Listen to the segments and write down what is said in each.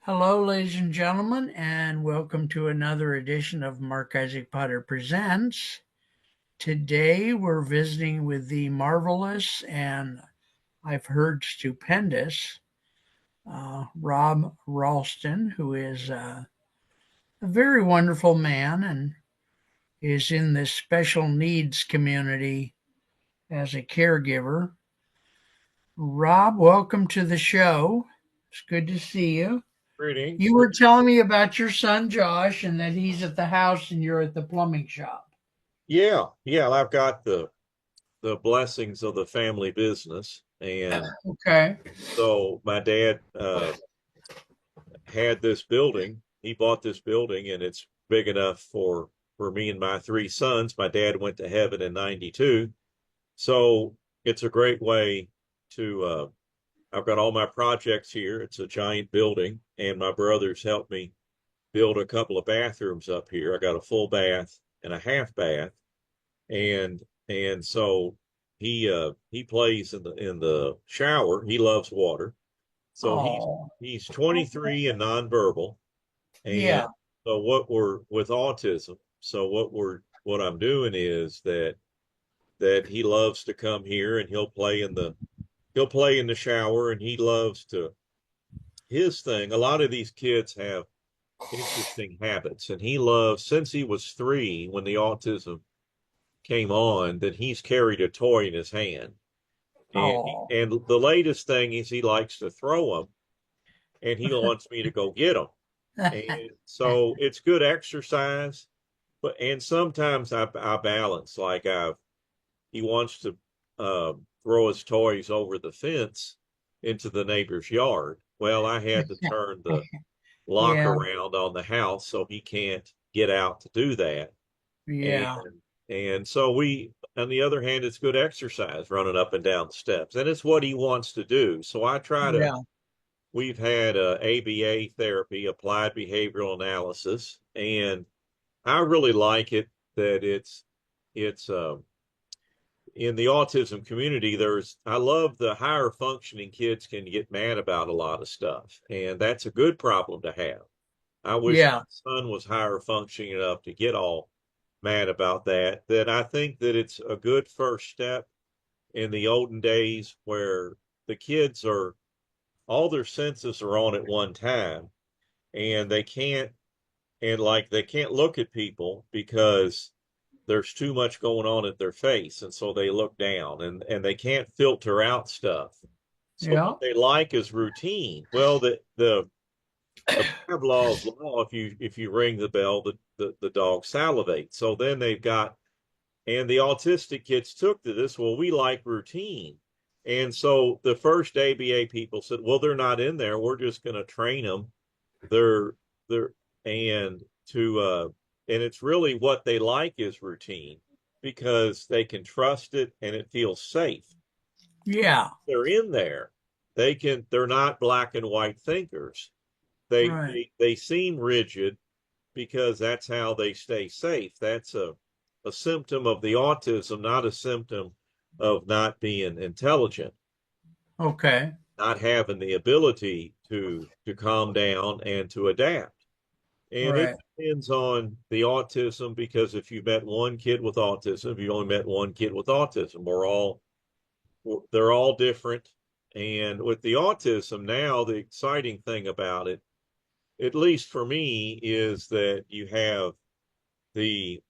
Hello, ladies and gentlemen, and welcome to another edition of Mark Isaac Potter Presents. Today we're visiting with the marvelous and I've heard stupendous Rob Ralston, who is a very wonderful man and is in the special needs community as a caregiver. Rob, welcome to the show. It's good to see you. Greetings. You were telling me about your son Josh and that he's at the house and you're at the plumbing shop. Yeah. I've got the blessings of the family business, and Okay. so my dad had this building. He bought this building, and it's big enough for me and my three sons. My dad went to heaven in '92, so it's a great way to. I've got all my projects here. It's a giant building, and my brothers helped me build a couple of bathrooms up here. I got a full bath and a half bath and so he plays in the shower. He loves water. So Oh, he's 23 and nonverbal. And yeah. so what we're with autism, so what I'm doing is that he loves to come here and he'll play in the shower, and he loves to his thing. A lot of these kids have interesting habits, and he loves, since he was 3 when the autism came on, that he's carried a toy in his hand. And Oh, and the latest thing is he likes to throw them, and he wants me to go get them. And so it's good exercise, and sometimes I balance, like he wants to throw his toys over the fence into the neighbor's yard. Well, I had to turn the lock yeah, around on the house so he can't get out to do that. And yeah, and so on the other hand, it's good exercise running up and down the steps, and it's what he wants to do. So yeah, we've had ABA therapy, applied behavioral analysis, and I really like it that it's in the autism community. I love the higher functioning kids can get mad about a lot of stuff, and that's a good problem to have. I wish my yeah, son was higher functioning enough to get all mad about that. That I think that it's a good first step in the olden days where the kids are all their senses are on at one time, and they can't look at people because there's too much going on at their face, and so they look down, and they can't filter out stuff. So yeah, what they like is routine. Well, the Pavlov's law, if you ring the bell, the dog salivates. So then and the autistic kids took to this. Well, we like routine. And so the first ABA people said, well, they're not in there. We're just going to train them. They're, they're, and and it's really what they like is routine because they can trust it and it feels safe. yeah, They're in there. They're not black and white thinkers. They right. they they seem rigid because that's how they stay safe. That's a symptom of the autism, not a symptom of not being intelligent, Okay. not having the ability to calm down and to adapt. And it Right. depends on the autism, because if you met one kid with autism, if you only met one kid with autism, they're all different. And with the autism now, the exciting thing about it, at least for me, is that you have the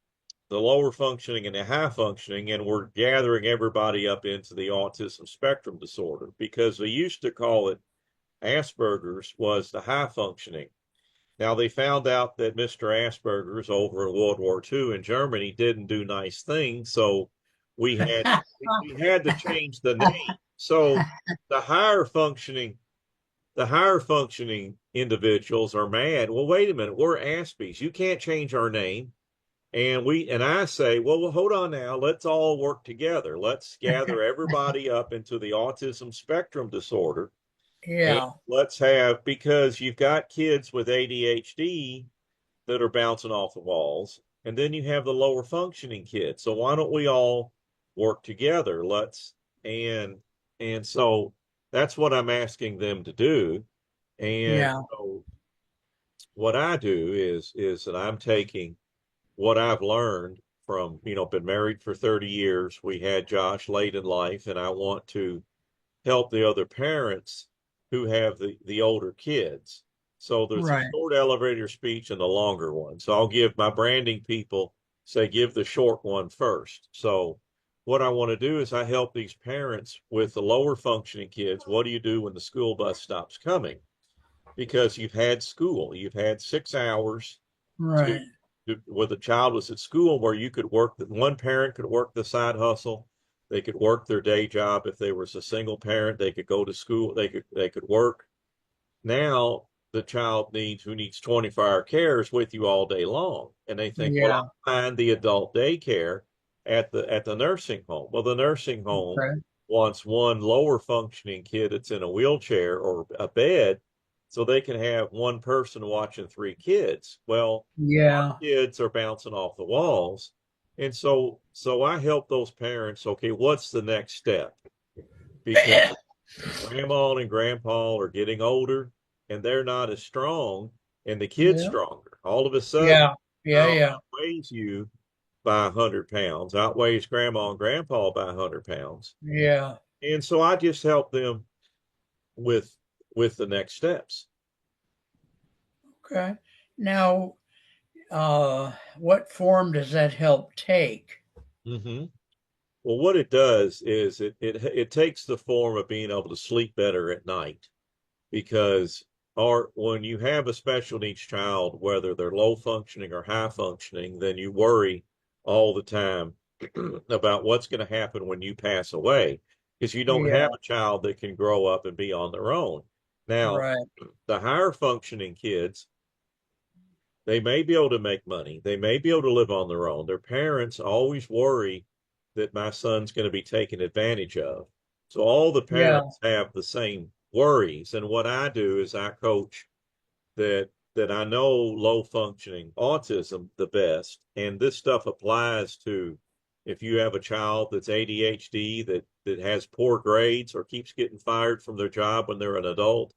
the lower functioning and the high functioning, and we're gathering everybody up into the autism spectrum disorder, because they used to call it Asperger's was the high functioning. Now they found out that Mr. Asperger's over in World War II in Germany didn't do nice things, so we had we had to change the name. So the higher functioning the higher functioning individuals are mad. Well, wait a minute, we're Aspies. You can't change our name. And I say, well, hold on now. Let's all work together. Let's gather everybody up into the autism spectrum disorder. And Yeah. because you've got kids with ADHD that are bouncing off the walls, and then you have the lower functioning kids. So why don't we all work together? And, and so that's what I'm asking them to do. And Yeah. so what I do is that I'm taking what I've learned from, been married for 30 years. We had Josh late in life, and I want to help the other parents who have the older kids. So there's a Right. short elevator speech and a longer one. So I'll give my branding people say give the short one first. So what I want to do is I help these parents with the lower functioning kids. What do you do when the school bus stops coming? Because you've had school, you've had 6 hours to, Right. where the child was at school where you could work, that one parent could work the side hustle, they could work their day job. If they was a single parent, they could go to school, they could work. Now the child who needs 24-hour care is with you all day long, and they think, well, Yeah. I'll find the adult daycare at the nursing home. Well, the nursing home Okay. wants one lower functioning kid that's in a wheelchair or a bed, so they can have one person watching three kids. Well, our Yeah. kids are bouncing off the walls, and so I help those parents. Okay, what's the next step? Because grandma and grandpa are getting older and they're not as strong, and the kid's Yeah. stronger. All of a sudden, Yeah. Yeah. now Yeah. outweighs you by 100 pounds, outweighs grandma and grandpa by 100 pounds. Yeah. And so I just help them with with the next steps. Okay. Now, what form does that help take? Hmm. Well, what it does is it takes the form of being able to sleep better at night, because when you have a special needs child, whether they're low functioning or high functioning, then you worry all the time about what's going to happen when you pass away, because you don't have Yeah. a child that can grow up and be on their own. Now, Right. the higher functioning kids, they may be able to make money, they may be able to live on their own. Their parents always worry that my son's going to be taken advantage of. So all the Yeah. parents have the same worries. And what I do is I coach that I know low functioning autism the best. And this stuff applies to if you have a child that's ADHD that has poor grades or keeps getting fired from their job when they're an adult.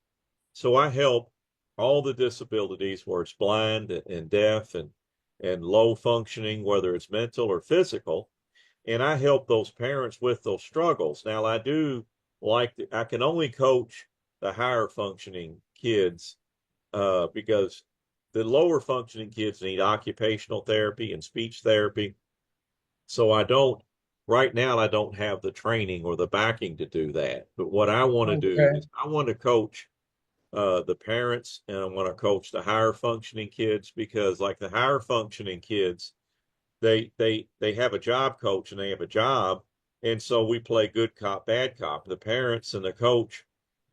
So I help all the disabilities where it's blind and deaf and low functioning, whether it's mental or physical, and I help those parents with those struggles. Now I do I can only coach the higher functioning kids, because the lower functioning kids need occupational therapy and speech therapy. So right now, I don't have the training or the backing to do that. But what I want to do Okay. is I want to coach the parents, and I want to coach the higher functioning kids, because like the higher functioning kids, they have a job coach and they have a job, and so we play good cop bad cop. The parents and the coach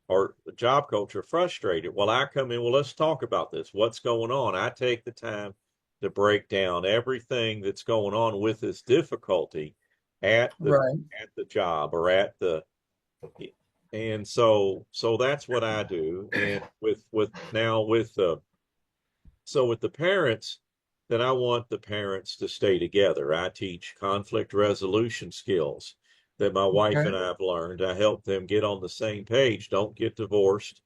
or the job coach are frustrated. Well, I come in, well, let's talk about this, what's going on. I take the time to break down everything that's going on with this difficulty at the Right. job or at the, and so that's what I do. And with now with so with the parents, then I want the parents to stay together. I teach conflict resolution skills that my wife Okay. and I have learned. I help them get on the same page. Don't get divorced.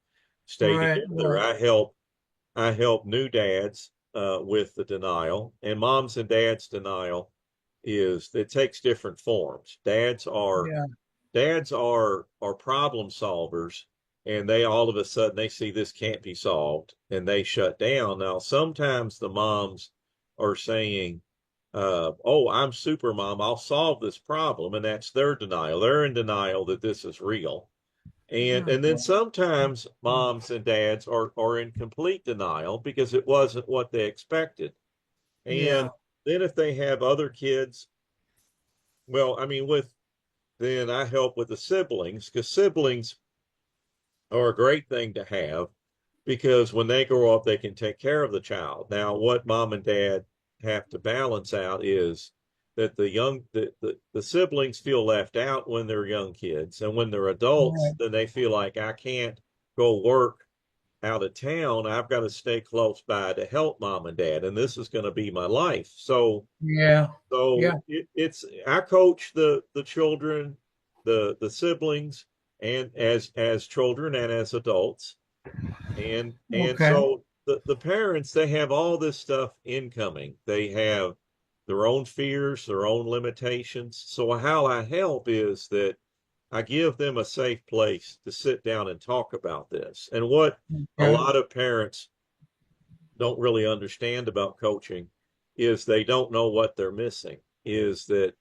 Stay Right. together. Right. I help new dads with the denial, and moms and dads denial is it takes different forms. Yeah. Dads are problem solvers, and they all of a sudden they see this can't be solved and they shut down. Now sometimes the moms are saying, oh, I'm super mom, I'll solve this problem, and that's their denial. They're in denial that this is real. And then Okay. sometimes moms and dads are in complete denial because it wasn't what they expected. Yeah. And then if they have other kids, well, I mean, with then I help with the siblings, because siblings are a great thing to have, because when they grow up, they can take care of the child. Now, what mom and dad have to balance out is that the siblings feel left out when they're young kids, and when they're adults, Right. then they feel like I can't go work out of town. I've got to stay close by to help mom and dad, and this is going to be my life. So Yeah. Yeah. so it's I coach the children, the siblings, and as children and as adults, and Okay. so the parents, they have all this stuff incoming. They have their own fears, their own limitations. So how I help is that I give them a safe place to sit down and talk about this. And what a Okay. lot of parents don't really understand about coaching is they don't know what they're missing. Is that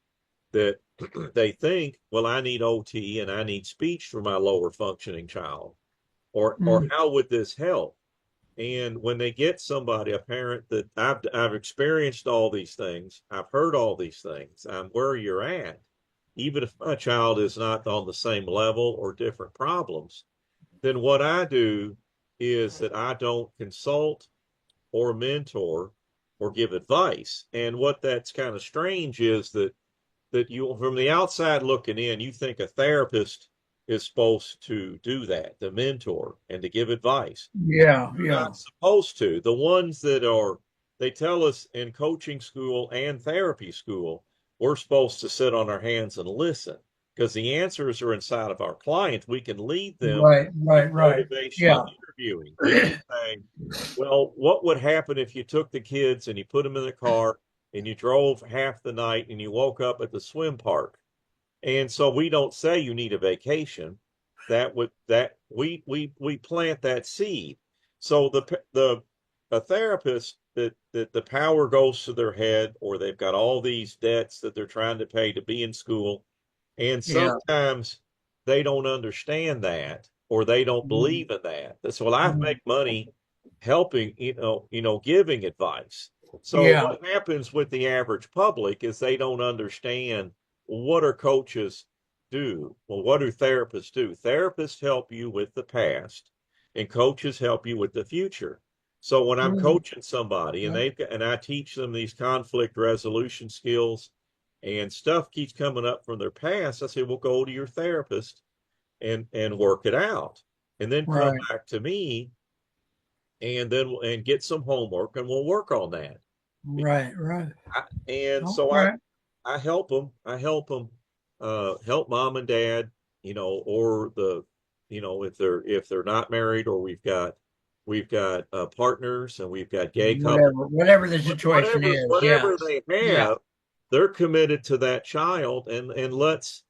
they think, well, I need OT and I need speech for my lower functioning child, or Mm, how would this help? And when they get somebody, a parent that I've experienced all these things, I've heard all these things, I'm where you're at, even if my child is not on the same level or different problems, then what I do is that I don't consult or mentor or give advice. And what that's kind of strange is that you, from the outside looking in, you think a therapist is supposed to do that, to mentor and to give advice. yeah, You're yeah, not supposed to. The ones that are, they tell us in coaching school and therapy school, we're supposed to sit on our hands and listen because the answers are inside of our clients. We can lead them right, with right, right. motivational Yeah, interviewing. We can say, well, what would happen if you took the kids and you put them in the car and you drove half the night and you woke up at the swim park? And so we don't say you need a vacation. That we plant that seed. So the a therapist that the power goes to their head, or they've got all these debts that they're trying to pay to be in school, and yeah. sometimes they don't understand that, or they don't Mm, believe in that. That's, well, I mm, make money helping, giving advice. So yeah, what happens with the average public is they don't understand, what are coaches do? Well, what do therapists do? Therapists help you with the past, and coaches help you with the future. So when I'm mm, coaching somebody and yeah, I teach them these conflict resolution skills, and stuff keeps coming up from their past, I say, well, go to your therapist and work it out, and then come right, back to me, and get some homework, and we'll work on that. right, right. And so Okay. I help them. I help them help mom and dad, or if they're not married, or we've got partners, and we've got gay couples, Whatever the situation whatever is. whatever Yes. they Yeah. have, they're committed to that child, and let's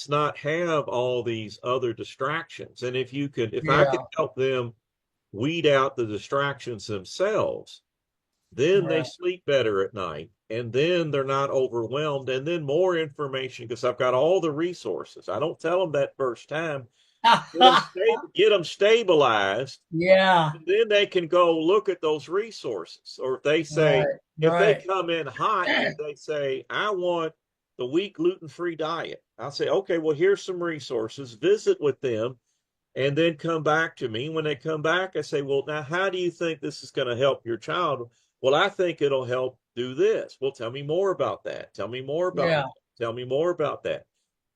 not have all these other distractions. And if I could Yeah. help them weed out the distractions themselves, then they Right. sleep better at night, and then they're not overwhelmed, and then more information, because I've got all the resources. I don't tell them that first time. Get them stabilized, Yeah. and then they can go look at those resources. Or Right. if they Right. come in hot and they say, I want the wheat gluten-free diet, I'll say, okay, well, here's some resources, visit with them, and then come back to me. When they come back, I say, well, now, how do you think this is going to help your child? Well, I think it'll help do this. Well, tell me more about that. Tell me more about Yeah. that. Tell me more about that.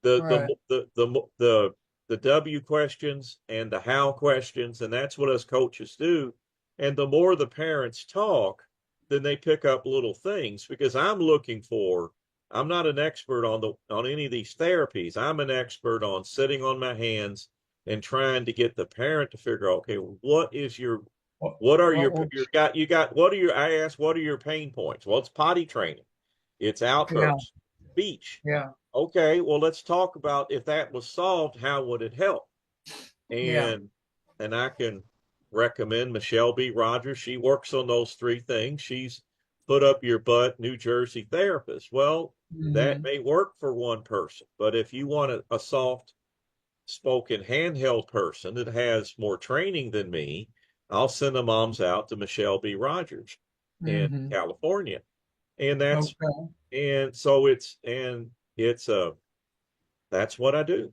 The Right. the the W questions and the how questions, and that's what us coaches do. And the more the parents talk, then they pick up little things, because I'm not an expert on any of these therapies. I'm an expert on sitting on my hands and trying to get the parent to figure out, okay, What, what are what your works? what are your I asked, what are your pain points? Well, it's potty training, it's Yeah. outbursts, speech. Yeah. Okay, well, let's talk about, if that was solved, how would it help? Yeah. And I can recommend Michelle B. Rogers. She works on those three things. She's put up your butt New Jersey therapist. Well, that Hmm. may work for one person, but if you want a soft spoken handheld person that has more training than me, I'll send the moms out to Michelle B. Rogers in Hmm. California. And that's Okay. and so it's that's what I do.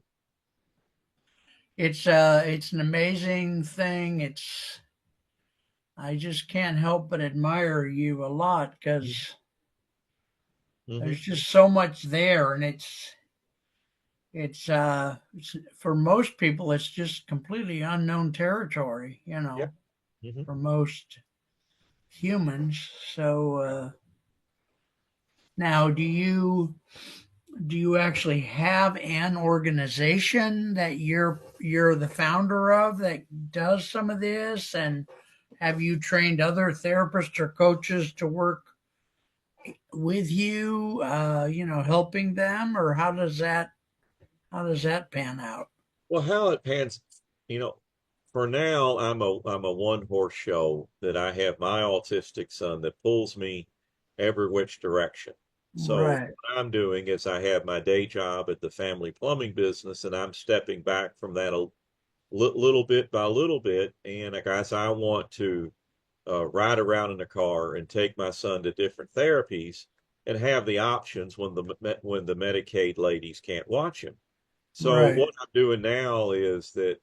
It's an amazing thing. I just can't help but admire you a lot because Mm-hmm. there's just so much there, and it's for most people it's just completely unknown territory, Yeah. Mm-hmm. for most humans. So now, do you actually have an organization that you're the founder of that does some of this, and have you trained other therapists or coaches to work with you, helping them, or how does that pan out? Well, how it pans, you know, for now, I'm a one horse show that I have my autistic son that pulls me every which direction. So Right, what I'm doing is I have my day job at the family plumbing business, and I'm stepping back from that a little bit by little bit. And guys, I want to ride around in a car and take my son to different therapies and have the options when the Medicaid ladies can't watch him. So right. what I'm doing now is that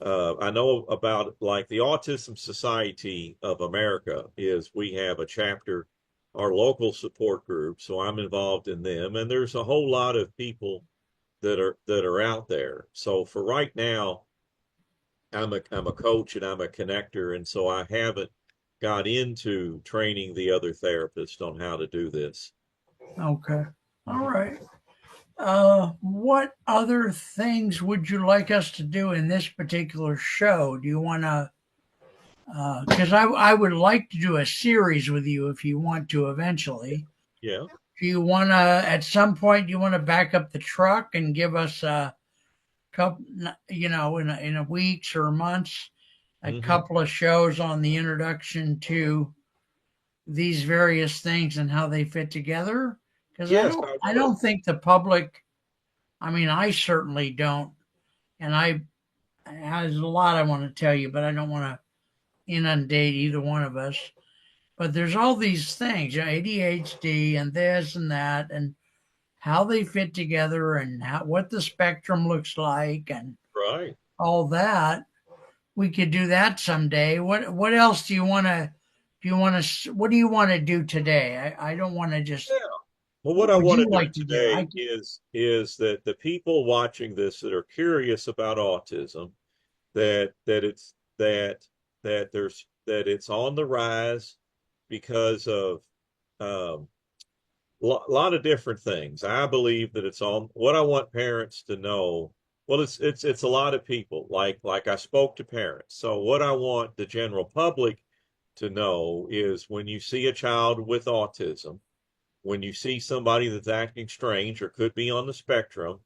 I know about like the Autism Society of America is we have a chapter, our local support group, so I'm involved in them, and there's a whole lot of people that are out there. So for right now, I'm a coach and I'm a connector, and so I haven't got into training the other therapists on how to do this. Okay. All Mhm. right. What other things would you like us to do in this particular show? Do you want to? Because I would like to do a series with you if you want to eventually. Yeah. Do you want to, at some point, do you want to back up the truck and give us a couple, in a weeks or months, a Hmm. couple of shows on the introduction to these various things and how they fit together? Because I Yes, don't, I I would. don't think the public. I mean, I certainly don't, and there's a lot I want to tell you, but I don't want to inundate either one of us. But there's all these things, ADHD and this and that, and how they fit together, and what the spectrum looks like, and Right. all that. We could do that someday. What else do you want to? Do you want to? What do you want to do today? I don't want to just. Yeah. Well, what What I would want to you do like to do? today is that the people watching this that are curious about autism, that it's that it's on the rise because of um, lot of different things. I believe that it's on. What I want parents to know. Well, it's a lot of people. Like I spoke to parents. So what I want the general public to know is when you see a child with autism, when you see somebody that's acting strange or could be on the spectrum,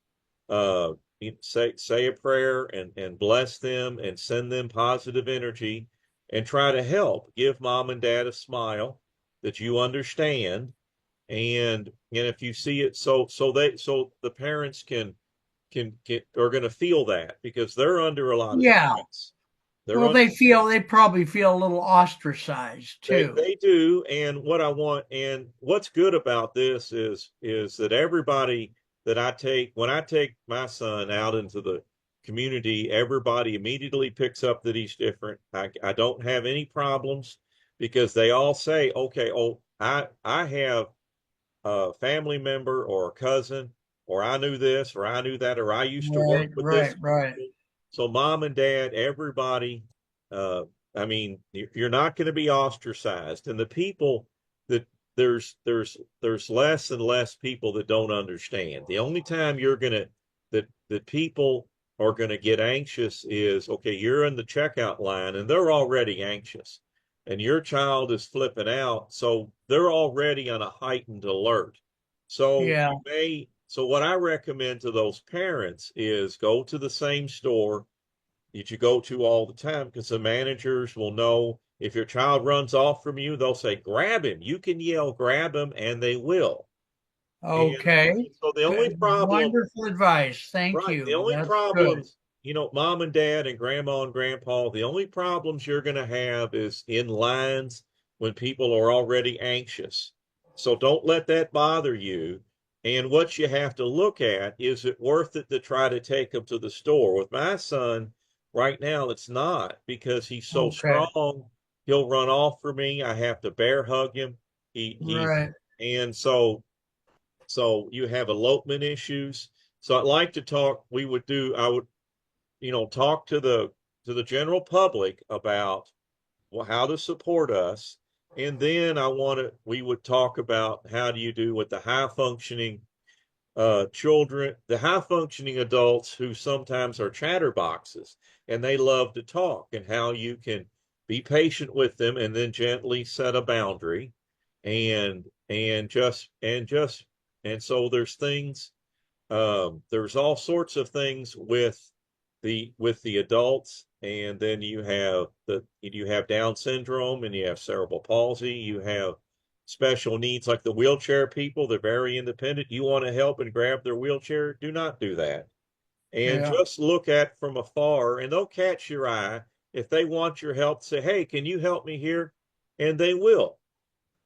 uh, say a prayer and bless them and send them positive energy and try to help. Give mom and dad a smile that you understand, and if you see it, so the parents can get are going to feel that because they're under a lot of Yeah. stress. They're Well, under they probably feel a little ostracized too. they do, and what I want and what's good about this is that everybody that I take when I take my son out into the community, everybody immediately picks up that he's different. I don't have any problems because they all say, okay, oh, I have a family member or a cousin, or I knew this, or I knew that, or I used to work Right, with this right, right. person. So mom and dad, everybody, uh, I mean, you're not going to be ostracized. And the people that there's less and less people that don't understand. The only time you're gonna that people are gonna get anxious is okay, you're in the checkout line and they're already anxious and your child is flipping out, so they're already on a heightened alert. Yeah. So what I recommend to those parents is go to the same store that you go to all the time because the managers will know if your child runs off from you, they'll say, grab him. You can yell, grab him, and they will. And Okay. so the only problem Wonderful advice. Thank Right. The you. only That's good. problems, mom and dad and grandma and grandpa, the only problems you're going to have is in lines when people are already anxious. So don't let that bother you. And what you have to look at, is it worth it to try to take them to the store? With my son right now, it's not because he's so Okay. strong. He'll run off for me. I have to bear hug him. He's, Right. and so you have elopement issues. So I'd like to talk, I would, talk to the general public about how to support us. And then we would talk about how do you do with the high functioning children, the high functioning adults who sometimes are chatterboxes and they love to talk, and how you can be patient with them and then gently set a boundary, and so there's things, there's all sorts of things with the adults, and then you have Down syndrome, and you have cerebral palsy, you have special needs like the wheelchair people. They're very independent. You want to help and grab their wheelchair, do not do that. And Yeah. just look at from afar, and they'll catch your eye. If they want your help, say, hey, can you help me here? And they will.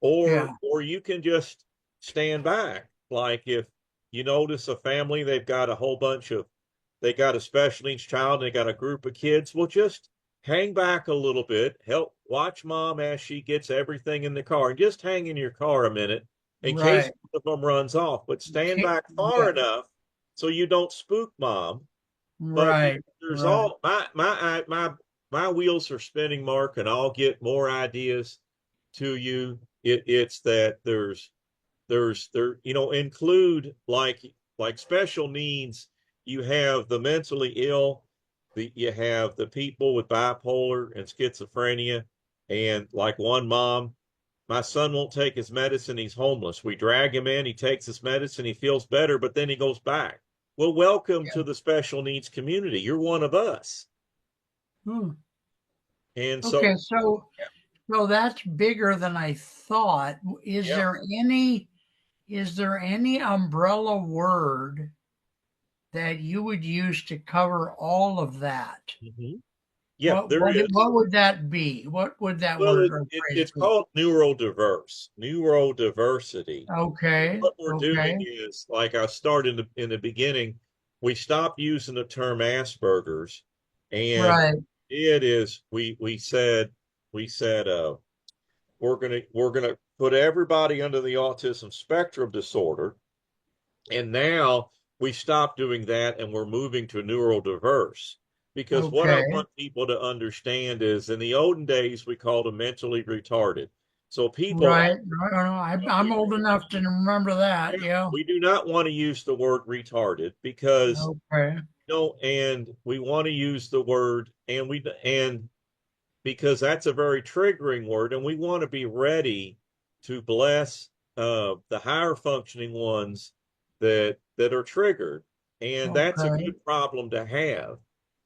Yeah. Or you can just stand back. Like if you notice a family, they got a special needs child, and they got a group of kids, well, just hang back a little bit, help watch mom as she gets everything in the car, and just hang in your car a minute in case Right. one of them runs off, but stand Okay. back far Yeah. enough so you don't spook mom. But Right. there's Right. all my wheels are spinning, Mark, and I'll get more ideas to you. It's that include like special needs. You have the mentally ill, you have the people with bipolar and schizophrenia, and like one mom, my son won't take his medicine, he's homeless. We drag him in, he takes his medicine, he feels better, but then he goes back. Well, welcome Yeah. to the special needs community. You're one of us. Hmm. And Okay. so, So that's bigger than I thought. Is yeah. there any is there any umbrella word that you would use to cover all of that? Hmm. Yeah, there is. What would that be? What would that Well, word or phrase it's be? called neurodiversity. Okay. What we're doing Okay. is, like I started in the beginning, we stopped using the term Asperger's, and Right. it is we said we're gonna put everybody under the autism spectrum disorder, and now we stopped doing that, and we're moving to neurodiverse. Because what I Okay. want people to understand is, in the olden days, we called them mentally retarded. So people, Right. No, no, no. I'm we old enough to remember that. Yeah. we do not want to use the word retarded, because Okay. and we want to use the word, and because that's a very triggering word, and we want to be ready to bless the higher functioning ones that are triggered, and that's a Okay. good problem to have.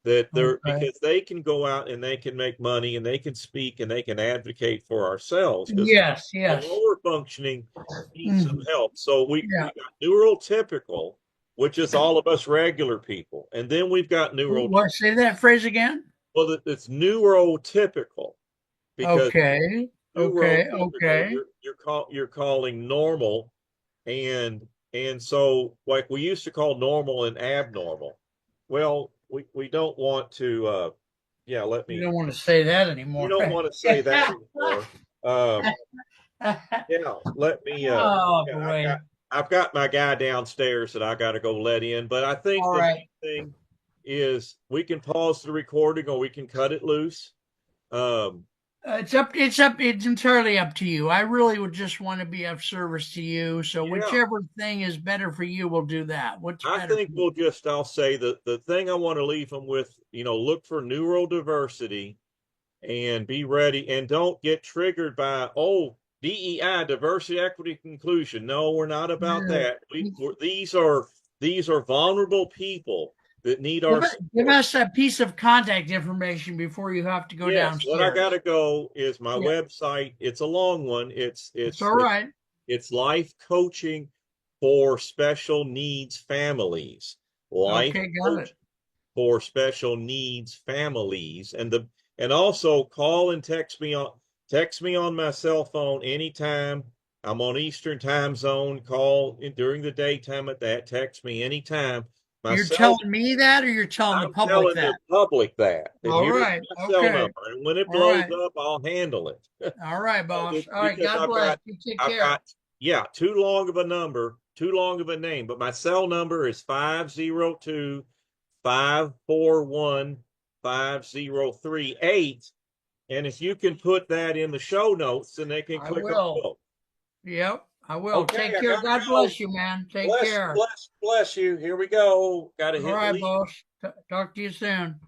That they're Okay. Because they can go out and they can make money and they can speak and they can advocate for ourselves, because Yes. the Yes. lower functioning need some Mhm. help. So Yeah. we got neurotypical, which is all of us regular people, and then we've got What? Say that phrase again. well, it's neurotypical, because Okay. Okay. neurotypical, Okay. you're calling normal, and so like we used to call normal and abnormal. Well, we don't want to yeah, You don't want to say that we anymore. don't want to say that anymore. Um yeah, let me Oh yeah, boy. I've got my guy downstairs that I got to go let in, but I think All the right. main thing is we can pause the recording or we can cut it loose. Um It's entirely up to you. I really would just want to be of service to you. So yeah, whichever thing is better for you, we'll do that. What's I better for think you? I'll say that the thing I want to leave them with, look for neurodiversity and be ready, and don't get triggered by, oh, DEI, diversity, equity, inclusion. No, we're not about Yeah. that. These are vulnerable people that need our Give support. us a piece of contact information before you have to go Yes, what I got downstairs. to go is my Yeah, website. It's a long one. it's all right. It's life coaching for special needs families. Life Okay, got it. coaching for special needs families, and also call and text me on my cell phone anytime. I'm on Eastern time zone. Call during the daytime at that. Text me anytime. My You're cell telling me that, or you're telling the I'm public telling the that? public that All here's right. my cell Okay. number, and when it All blows right. up, I'll handle it. All right, boss. All right. Because God bless. You take I've care. got, yeah, too long of a number, too long of a name, but my cell number is 502-541-5038. And if you can put that in the show notes, then they can I click on will. both. Yep. I will. Okay, Take I care. gotta God go. bless you, man. Take care. Bless you. Here we go. Got to All hit right, leave. boss. Talk to you soon.